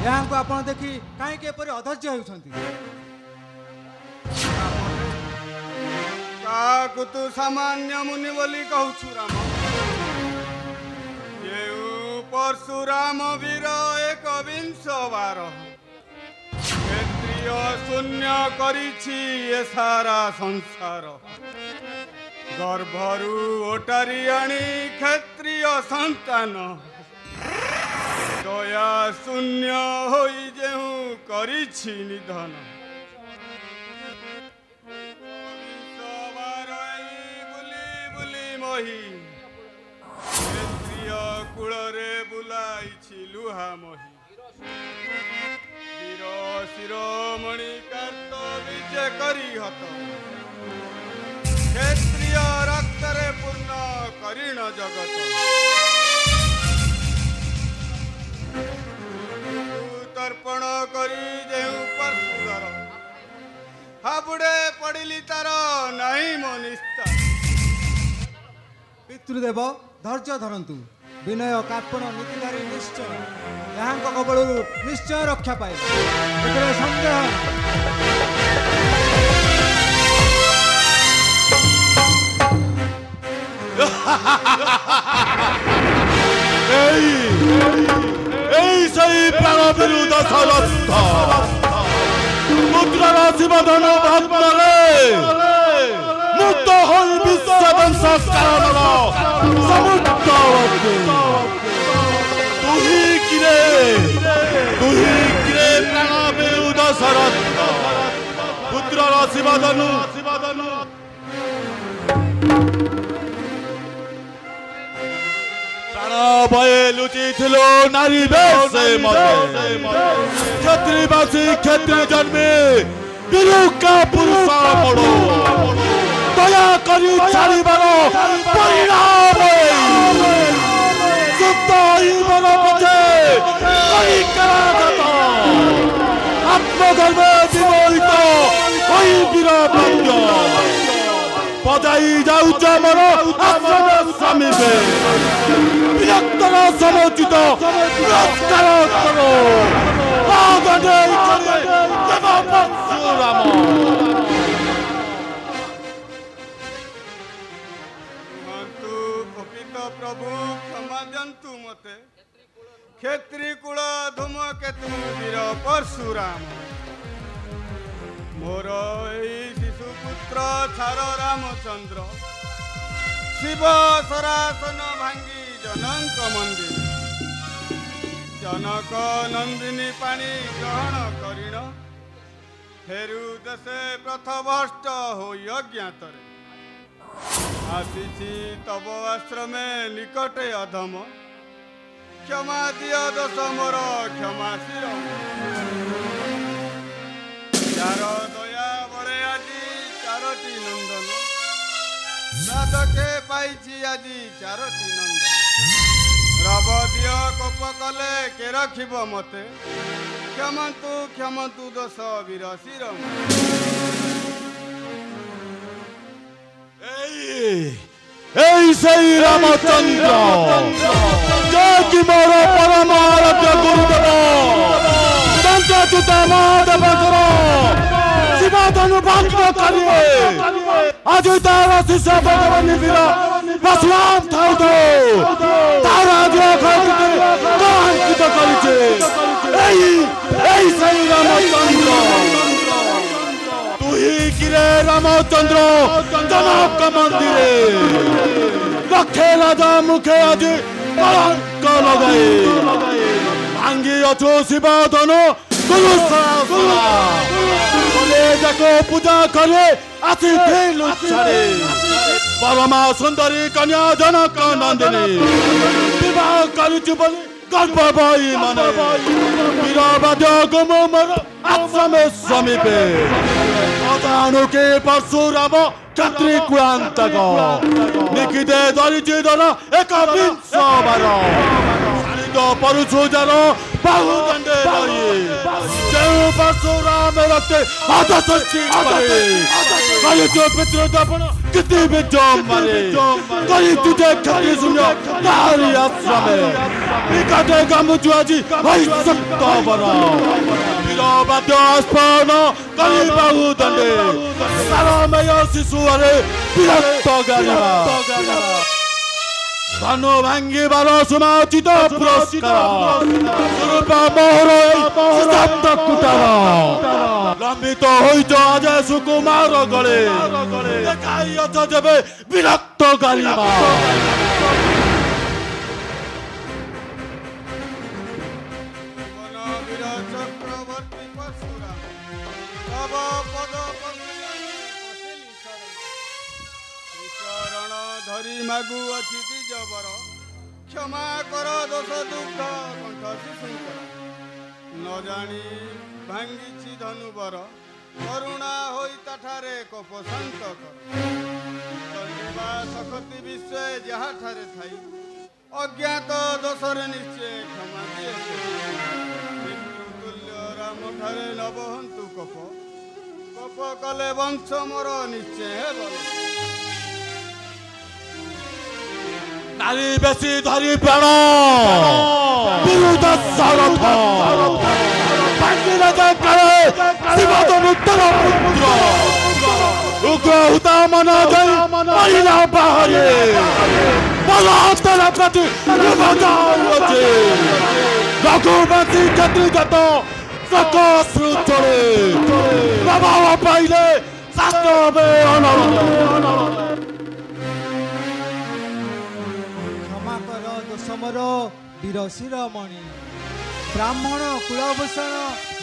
यहाँ को आपण देखी कहीं एपरी अधैर्य होती काकु तू सामान्य मुनि बोली कहूछु राम ये परशुराम वीर एक विंश बार क्षेत्रीय शून्य करिछि ए सारा संसार गर्भरू ओटारी आनी क्षेत्रीय संतान दया शून्य होई जेहू करिछि निधन मही क्षेत्रीय कूଳରେ बुलाइछि लुहा मही वीर शिरोमणि कार्तविजे करी हत क्षेत्रीय रक्तरे पूर्ण करीण जगत तर्पण करी जेहू परशुधर हाबुड़े पड़िली तार नहीं मो निस्तार पितृदेव धैर्य धरतु विनय कार्पण नीतिधारी निश्चय यहाँ कबल निश्चय रक्षा पाए सन्देह मुक्त होई विश्ववंश कारणर समुद्रवती तुही किरे प्राण बेउद शरत पुत्रर शिवधनु प्राण भये लुचिथिलो नारी बेशे मते क्षत्रिवासी क्षत्रिय जन्मे बिरुका पुरुष मोड़ो दया करी छाड़ीबार परिणाम शुद्ध जीवन पछे करी करागत आत्मगर्भे जीवित होई वीर भाग्य बजाई जाउछ मोर आश्रम समीपे विरक्तर समुचित पुरस्कार करो आगडे करे देव परशुराम प्रभु क्षमा जंतु मते क्षेत्री कुल धूमकेतु वीर परशुराम मोर शिशुपुत्र छार रामचंद्र शिव सरासन भांगी जनक मंदिर जनक नंदिनी पानी ग्रहण करिण फेरु देशे प्रथभष्ट होई अज्ञातरे आसीछि तब आश्रमे निकटे अधम क्षमा दिय दोष मोर क्षमाशीर चार दया बड़े आजी चारोटी नंदन साधके पाइछि आजी चारोटी नंदन रब दिय कोप कले के रखिब मते क्षमन्तु दोष वीर शिर सही रामचंद्र जो मोर परम आराध्य गुरुदेव दंतच्युता महादेव शिवधनु भंग करिए आज तार शिष्य भगवान वीर परशुराम थाउ तार आज कलंकित करिछे सही रामचंद्र किरे रामचंद्र जनक मंदिरे लक्षे राजा मुखे आज कलंक लगाए भांगी अछो शिवधनु गुरु को पूजा करे आतिथ्य लुच्छारे परमा सुंदरी कन्या जनक नंदिनी विवाह करुछु बोली गर्भ भई मन वीरवाद्य गुमर आश्रम समीपे अजानुके परशुराम क्षत्रि कुलांतक निकिते धरिछि धन एक विंश बार शालित परशुजार बाहु दंडे लाई जेउ परशुराम रक्ते आधा सच्ची करे कली जो पितृ दर्पण कितनी भी जोम मारे कली तुझे खरी सुनो तारी आश्रमे निकटे गामुचुआजी भाई सत्ता बना बिलो बाद्य स्पर्ण कली बाहु दंडे सारमय शिशुआरे विरक्त गारिमा धनु भांगी बार समाचित पुरस्कार स्वरूप मोहर सप्त कुटार लंबित होइच आज सुकुमार गले देखाइछ जेबे विरक्त गारिमा वनवीर चक्रवर्ती परशुराम तव पद पसेली शरण धरी मागु अछि द्विजवर क्षमा कर दोष दुख कंठ शिशुकर न जानी भांगिछि धनुबर करुणा होई तठारे कोप शांत कर सकति विश्व जहाँ ठारे थाई अज्ञात दोषरे निश्चय क्षमा दिए तुल्य राम ठारे नबहंतु कोप कोप कले वंश मोर निश्चय हेब नारी बेसी धरी प्राण विरुद्ध सारथ भांगिराजा काले शिवधनुत्तर पुत्र उग्र हुता मन जय महिला बाहरे बलहस्तर प्रति निबजाउछे रघुवंशी क्षत्रियगत सकश्रु चले प्रभाव पाइले शास्त्र में अनर समर वीर शिरोमणि ब्राह्मण कुलभूषण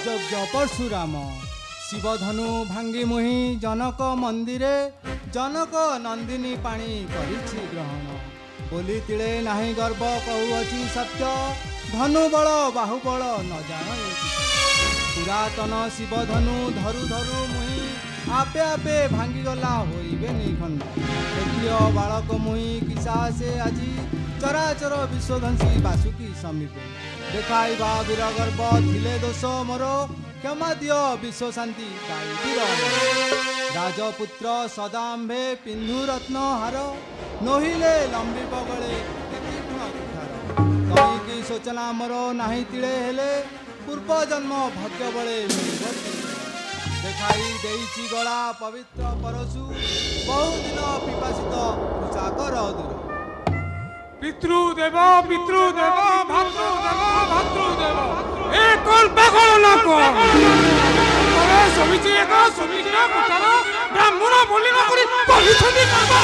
यज्ञ परशुराम शिवधनु भांगी मुहि जनक मंदिरे जनक नंदिनी पाणी करिछि ग्रहण बोली तिले नाही गर्व कहुअछि सत्य धनु बल बाहुबल न जान पुरातन शिवधनु धरु धरु मुहि आपे आपे भांगी गला होइबे निखंड देखियो बालक मुहि किसा से आजी चराचर विश्वधंसी बासुकी समीपे देखाइबा वीर गर्व थिले दोष मोर क्षमा दियो विश्व शांति राजपुत्र सदाम्भे पिंधु रत्न हार नोहिले लंबी बगले कहीं सूचना मोर नाही तिले हेले पूर्व जन्म भाग्य बले देखाई देइछि गला पवित्र परशु बहु दिन पिपासित चाकर दूर पितृदेव पितृदेव भातृदेव भातृदेव ए कोन पागल ना कोन तोरे समिति एक समिति पुतार ब्राह्मण बोली ना करी कहिछनी काबा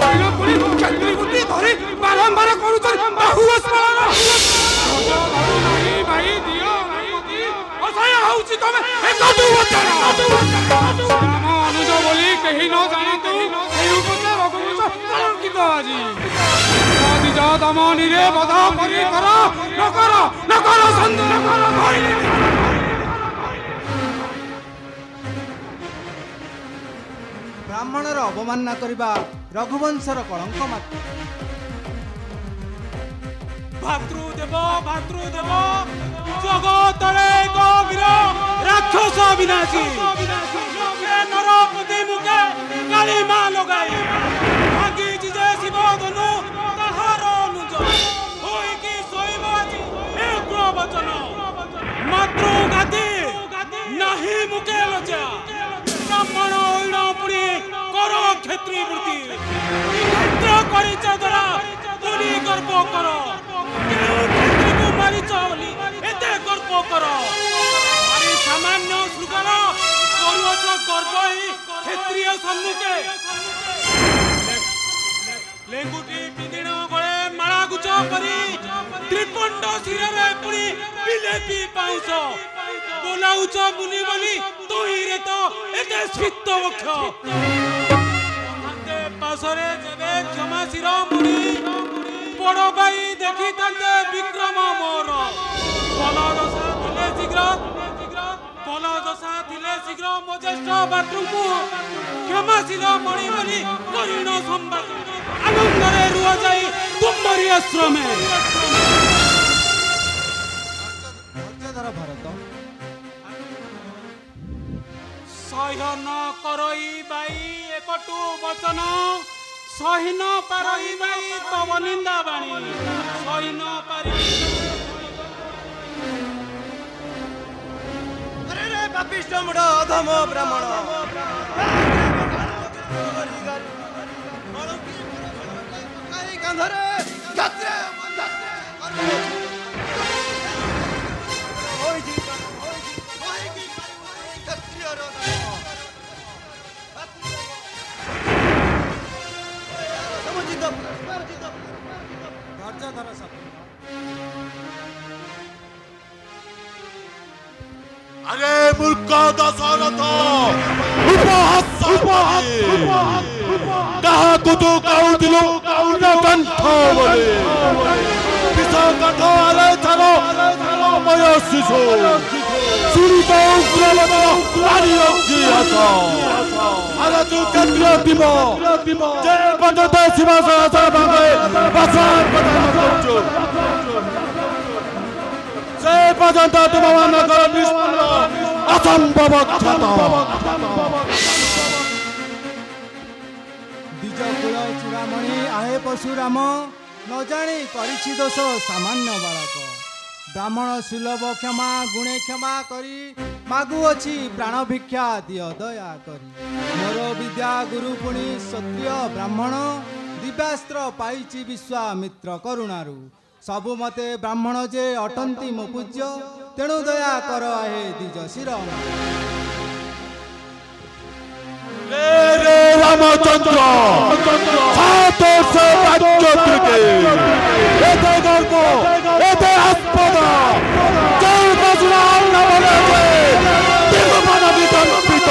होइल पुरी चक्री गुटी धरी बारंबार करूछन बाहुस पालन भाई दियो असय होउछि तमे एक दु वचन राम अनुज बोली कहि न जानतु एई उपसे रघुवंश कलंकित आजी दमनी रे बधा करी कर नकर संदर ब्राह्मणर अवमानना करिबा रघुवंशर कलंक मात्र भातृदेव भातृदेव जगतरे वीर राक्षस विनाशी नरपति मुखे काली मां लगाई भागी जे शिव धनु ताहार अनुज होई कि सोईबाजी उग्र वचन मातृगाति नाही मुखे लज्जा ब्राह्मण ओइण पुरी कर क्षेत्री वृत्ति क्षेत्र परिचय द्वारा तुनी गर्व कर क्षेत्री को मारिच बोली एते गर्व कर मारी सामान्य श्रुकर करुअछ गर्व ही क्षेत्रीय सम्मुखे लेंगुटी पिंदिण गळे माळा गुच करी त्रिपंड शिरे पुरी बिलेपी पाउछ बोलाउछ मुनि बोली तोहिरे तो एते स्फीत वक्ष अंते पासरे जबे क्षमा शिर मुनि बड़ भाई देखि तंते विक्रम मोर बलदशा थिले शीघ्र मो ज्येष्ठ बाटुकु क्षमाशील मणि बोली करिण संवाद आनंदरे रुआ जाई तुम्हारी आश्रमे ସହ୍ୟ ନ କରଇ ବାଇ ଏକଟୁ ବଚନ ସହି ନ ପାରଇ ବାଇ ତବ ନିନ୍ଦା ବାଣୀ ସହି ନ ପାରି ପାପିଷ୍ଟ ମୁଢ ଅଧମ ବ୍ରାହ୍ମଣ କାନ୍ଧରେ अरे मूर्ख दशरथ उपहास काहाकु तू कहूथिलु कंठ बोले विष कंठ आले छलो मय शिशु सुनी तो उग्रवदन पारी रक्षी हस अरे तू केन्द्र दिबो जे पदते सिंहासन भागे बसान प्रदान करछु से पर्यंत तुमମାନଙ୍କର ନିଷ୍ପନ୍ନ ଅସମ୍ଭବ କ୍ଷତ দ্বিজ কুল চূড়ামণি আহে পশুরাম ন জানি করিছি দোষ সামান্য বালক ব্রাহ্মণ সুলভ ক্ষমা গুণে ক্ষমা করি মাগুଅছি প্রাণ ভিক্ষা দিଅ দয়া করি মোর বিদ্যা গুরু পুଣି କ୍ଷତ୍ରିୟ ବ୍ରାହ୍ମଣ ଦିବ୍ୟାସ୍ତ୍ର ପାଇଛି ବିଶ୍ୱାମିତ୍ର କରୁଣାରୁ ସବୁ ମତେ ବ୍ରାହ୍ମଣ ଯେ ଅଟନ୍ତି ମୋ ପୂଜ୍ୟ ତେଣୁ ଦୟା କର ଆହେ ଦ୍ୱିଜ ଶିର रे रामचंद्र सातो से राज्य तुके एते गर्भ एते आस्पद जय बसुराम नमले दिगमन विकल्पित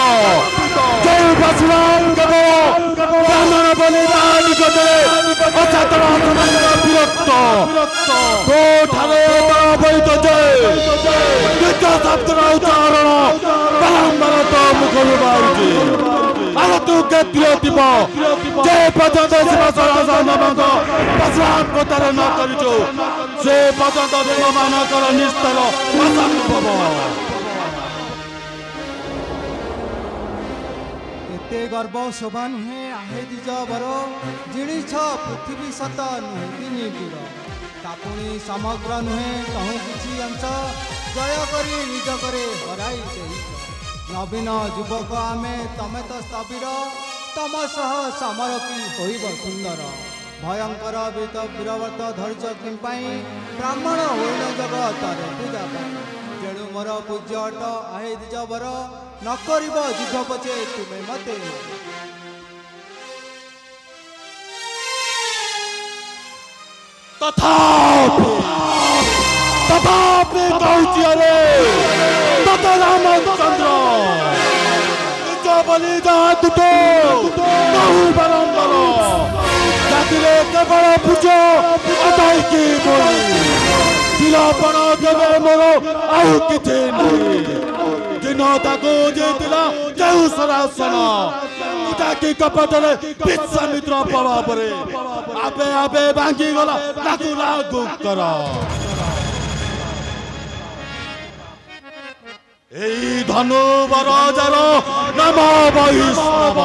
जय बसुराम केवल ब्राह्मण बलिदान करे अछात्र विरक्त तो ठारे बलित जय नित्य शब्दर उच्चारण बारंबार तो मुखରୁ ବାହାରୁଛି अरे तू केन्द्र दिव जे पर्यंत शिवशरण परशुराम अवतार न करिछु से पर्यंत देवमानकर निस्तर असंभव एते गर्व शोभा नुहे आहे द्विज बर जिणिछ पृथ्वी सत नुहे तिनि दूर तापुणी समग्र नुहे कहूँ किछि अंश जय करी निज करे हराई देइछ नवीन युवक आमे तमे तो स्थबिर तम सह समर की होइब सुंदर भयंकर वीरव्रत धैर्य किंपाई ब्राह्मण होइन जगतर पूजा पाई जेणु मोर पूज्य अट आहे द्विज बर न करिब युद्ध पछे तुमे मते तथापि कहूछि अरे तत रामचंद्र निज बलि जहाँ दुतो कहू बारंबार जातिरे केवल पूज अदाय की बोली तिलपण देवे मोर आउ किछि नहीं दिन ताको जेतिला केहू सरासन की कपटले विश्वामित्र प्रभावरे आपे आपे भांगी गला ताकू लागू कर এই ধনু বরজার নম বৈষ্ণব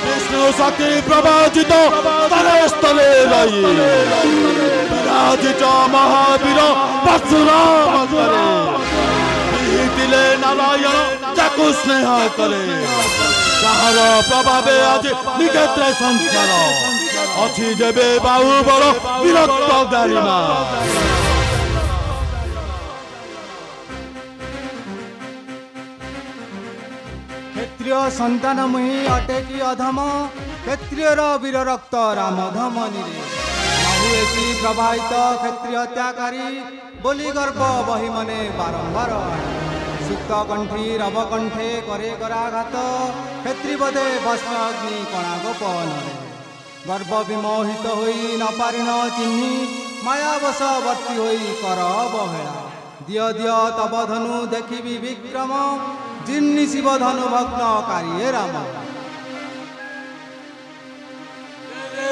বিষ্ণু শক্তি প্রবাচিত স্তরে স্তরে রই বিরাজিত মহাবীর পরশুরাম করে বিহিতিলে নারায়ণ যাকু স্নেহ করে যাহার প্রভাবে আজ নিক্ষেত্রে সংসার অছি যেবে বাহু বড় বিরক্ত গারিমা क्षत्रिय संतान मुहि अटे कि अधम क्षत्रिय वीर रक्त राम धमनी नहुएति प्रभावित क्षत्रिय हत्याकारी बोली गर्भ बही मने बारंबार सुक्त कंठी रव कंठे करे कराघात क्षत्रि बधे भस्म अग्नि कणा गोपन गर्भ विमोहित होई न पारिण चिन्ही मायावश वर्ती होई कर अवहेला दिय दिय तब धनु देखिबि विक्रम जिन्नी शिव धनु भग्न कार्ये राम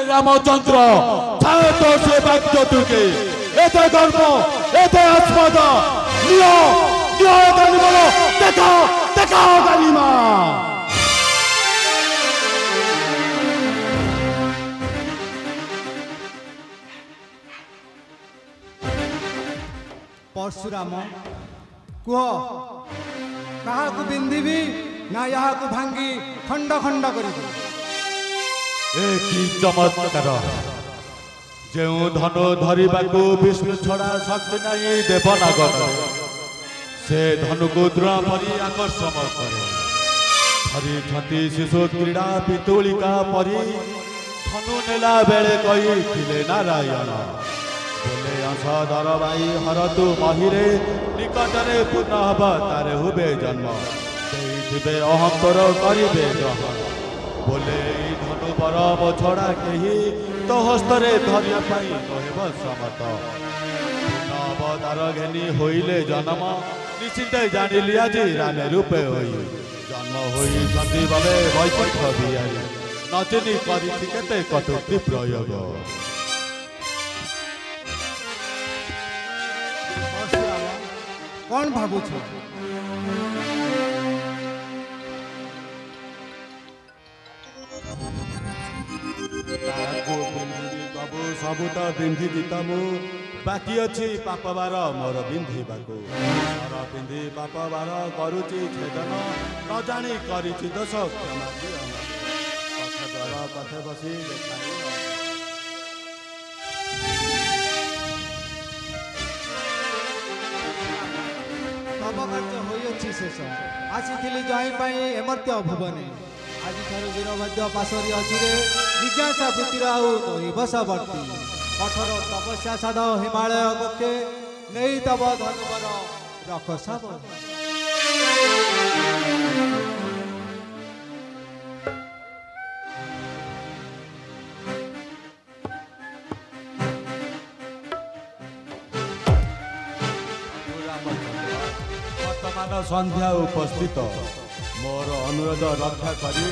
रामचंद्र तो से वाक्य तुके एते गर्भ एते आस्पद नियो नियो धनु बोलो देखो देखाओ गरिमा। परशुराम कुह कहा बिंधिबी ना यहाँ को भांगी खंड खंड करी चमत्कार जो धनु धरवा विष्णु छड़ा शक्ति नहीं देवनागर से धनु को द्रोण परी आकर्षण करे धरी शिशु क्रीड़ा पितुलिका परी धनु नेला बेले कही नारायण बोले अंश दरबाई हरतु महिरे निकटरे पुनः हब तारे हुबे जन्म देइथिबे अहंतर करिबे ग्रहण बोले धनु बरब छड़ा केही तो हस्तरे धरिया पाई कहब समत अवतार घेनी होइले जन्म निश्चित जानिली आज रामे रूपे होई जन्म होई जति बले वैकुंठ बिहारी नचिनी करिछि केते कटुक्ति प्रयोग। कौन भावुछ बाबू सबू तो बिंधि जीतमु बाकी अच्छी पापबार मोर बिंधिबाकू मोर बिंधि पापबार करुची छेदन न जानी करिछि दोष क्षमा दियो कथा द्वार कथे बसी देखाई तब कार्य होइछि शेष आसीथिली जई पई एमर्त्य भुवने आज ठार वीरभद्र पाशरी अचिरे जिज्ञासा वृत्तिर आउ बसवर्ती कठोर तपस्या साध हिमालय कक्षे नहीं तब धनुवर रखसाब वर्तमान संध्या उपस्थित मोर अनुरोध रक्षा करी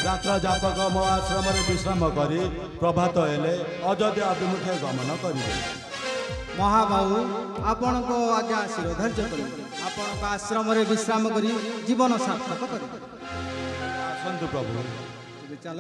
रात्र जातक मो आश्रम विश्राम करी प्रभात हेले अयोध्या अभिमुखे गमन करिबे। महाबाहु आपण को आज्ञा शिरोधार्य करी आपण आश्रम विश्राम करी जीवन सार्थक करी आसन्तु प्रभु चल